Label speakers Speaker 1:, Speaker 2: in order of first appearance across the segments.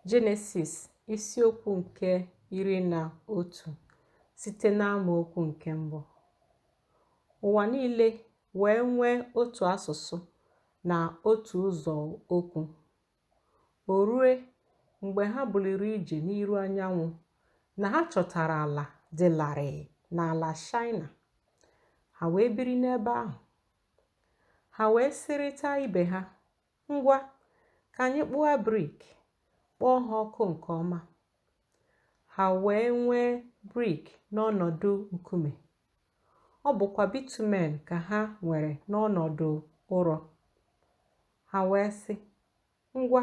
Speaker 1: Jenesis isiokwu nke 11 site n'amaokwu nke 1. Ụwa niile wee nwee otu asụsụ na otu ụzọ okwu. O rue mgbe ha buliri ije n'iru anyanwụ na ha chọtara ala dị larịị n'ala Shaịna. Ha wee biri n'ebe ahụ. Ha wee sịrịta ibe ha, ngwa ka anyị kpụọ brik, kpọọ ha ọkụ nke ọma. Ha wee nwee brik n'ọnọdụ nkume. Ọ bụkwa bitumen ka ha nwere n'ọnọdụ ụrọ. Ha wee sị, ngwa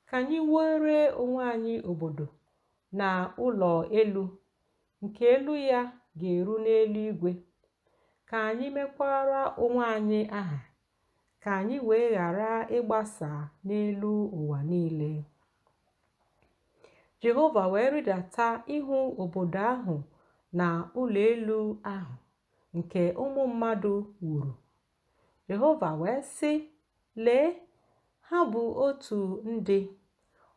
Speaker 1: ka anyị were onwe anyị obodo na ụlọ elu, nke elu ya ga-eru n'eluigwe. Ka anyị mekwara onwe anyị aha, ka anyị wee ghara ịgbasa n'elu ụwa niile. Jehova wee rịdata ịhụ obodo ahụ na ụlọ elu ahụ nke ụmụ mmadụ wuru. Jehova wee sị, lee, ha bụ otu ndị,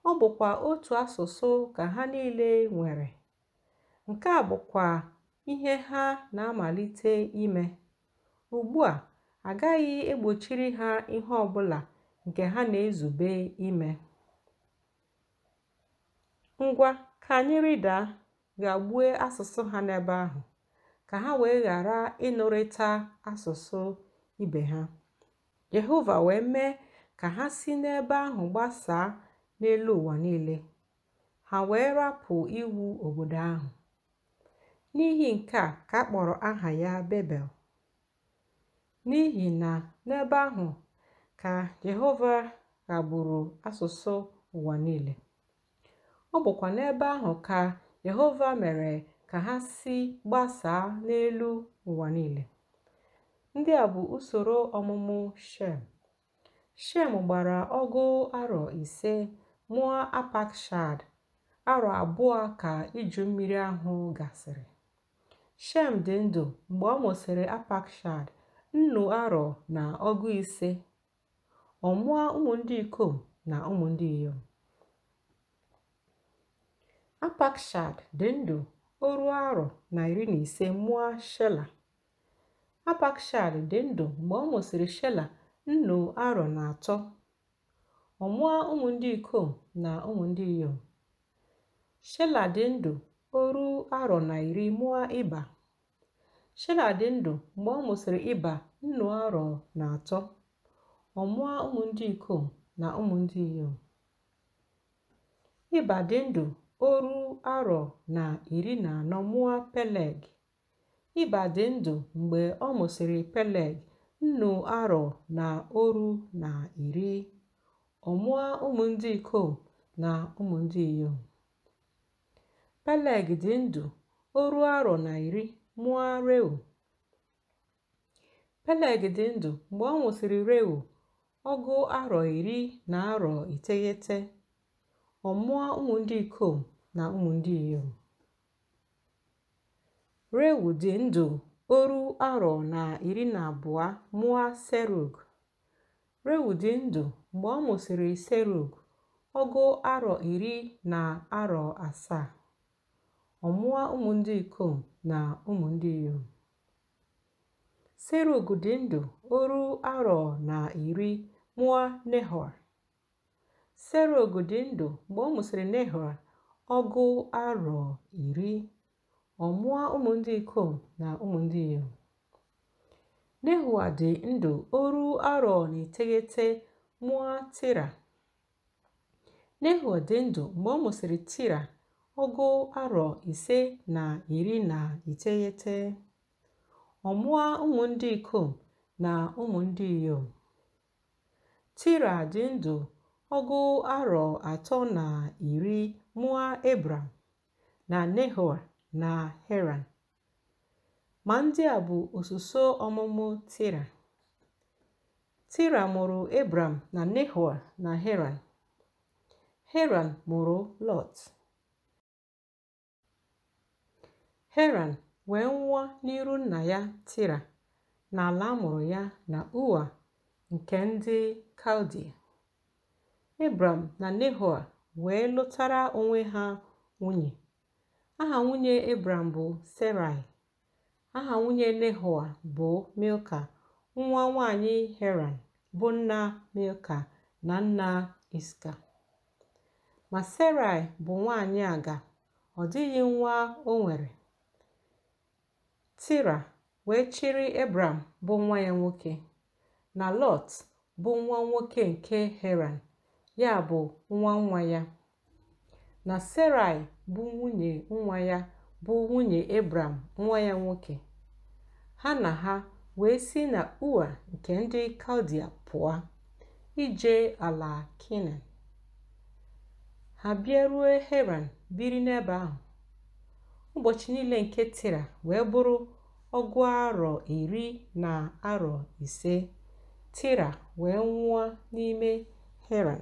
Speaker 1: ọ bụkwa otu asụsụ ka ha niile nwere. Nke a bụkwa ihe ha na-amalite ime. Ugbu a, agaghị egbochiri ha ihe ọbụla nke ha na-ezube ime. Ngwa ka anyị rịda ghagbuo asụsụ ha n'ebe ahụ, ka ha wee ghara ịnụrịta asụsụ ibe ha. Jehova wee mee ka ha si n'ebe ahụ gbasaa n'elu ụwa niile. Ha wee rapụ iwu obodo ahụ. N'ihi nke a ka a kpọrọ aha ya Bebel. N'ihi na n'ebe ahụ ka Jehova ghagburu asụsụ ụwa niile. Ọ bụkwa n'ebe ahụ ka Jehova mere ka ha si gbasaa n'elu ụwa niile. Ndị a bụ usoro ọmụmụ Shem. Shem gbara ọgụ arọ 5 mụọ Apakshad. Arọ 2 ka iju mmiri ahụ gasịrị. Shem dị ndụ mgbe ọ mụsịrị Apakshad nnu arọ na ọgụ 5. Ọ mụọ ụmụ ndị ikom na ụmụ ndị inyom. Apakshad dị ndụ oru arọ na 15 mụọ Shela. Apakshad dị ndụ mgbe ọ mụsịrị Shela nnu arọ na 3. Ọ mụọ ụmụ ndị ikom na ụmụ ndị inyom. Shela dị ndụ oru arọ na 10 mụọ Ịba. Shela dị ndụ mgbe ọ mụsịrị Ịba nnu arọ na 3. Ọ mụọ ụmụ ndị ikom na ụmụ ndị inyom. Ịba dị ndụ oru arọ na 14 mụọ Peleg. Ịba dị ndụ mgbe ọ mụsịrị Peleg nnu arọ na oru na 10. Ọ mụọ ụmụ ndị ikom na ụmụ ndị inyom. Peleg dị ndụ oru arọ na 10 mụọ Reu. Peleg dị ndụ mgbe ọ mụsịrị Reu ọgụ arọ 10 na arọ 9. Ọ mụọ ụmụ ndị ikom na ụmụ ndị inyom. Reu dị ndụ oru arọ na 12 mụọ Serug. Reu dị ndụ mgbe ọ mụsịrị Serug ọgụ arọ 10 na arọ 7. Ọ mụọ ụmụ ndị ikom na ụmụ ndị inyom. Serug dị ndụ oru arọ na 10 mụọ Nehor. Serug dị ndụ mgbe ọ mụsịrị Nehor ọgụ arọ 10. Ọ mụọ ụmụ ndị ikom na ụmụ ndị inyom. Nehua dị ndụ oru arọ na 9 mụọ Tira. Nehua dị ndụ mgbe ọ mụsịrị Tira ọgụ arọ 5 na 19. Ọ mụọ ụmụ ndị ikom na ụmụ ndị inyom. Tira dị ndụ ọgụ arọ 3 na 10 mụọ Ebram na Nehor na Heran. Ma ndị a bụ osuso ọmụmụ Tira. Tira mụrụ Ebram na Nehor na Heran. Heran mụrụ Lot. Heran wee nwụọ n'iru nna ya Tira n'ala amụrụ ya na Ua nke ndị Kaldia. Ebram na Nehor wee lụtara onwe ha nwunye. Aha nwunye Ebram bụ Serai. Aha nwunye Nehoa bụ Milka, nwa nwanyị Heran, bụ nna Milka na nna Iska. Ma Serai bụ nwanyị aga, ọ dịghị nwa o nwere. Tera wee chịrị Ebram bụ nwa ya nwoke, na Lot bụ nwa nwoke nke Heran, ya bụ nwa ya, na Serai bụ nwunye nwa ya bụ nwunye Ebram nwa ya nwoke. Ha na ha wee si na Ua nke ndị Kaldia pụọ ije ala Kenan. Ha bịaruo Heran biri n'ebe ahụ. Ụbọchị niile nke Tera wee bụrụ ọgụ arọ 15. Tera wee nwụọ n'ime Heran.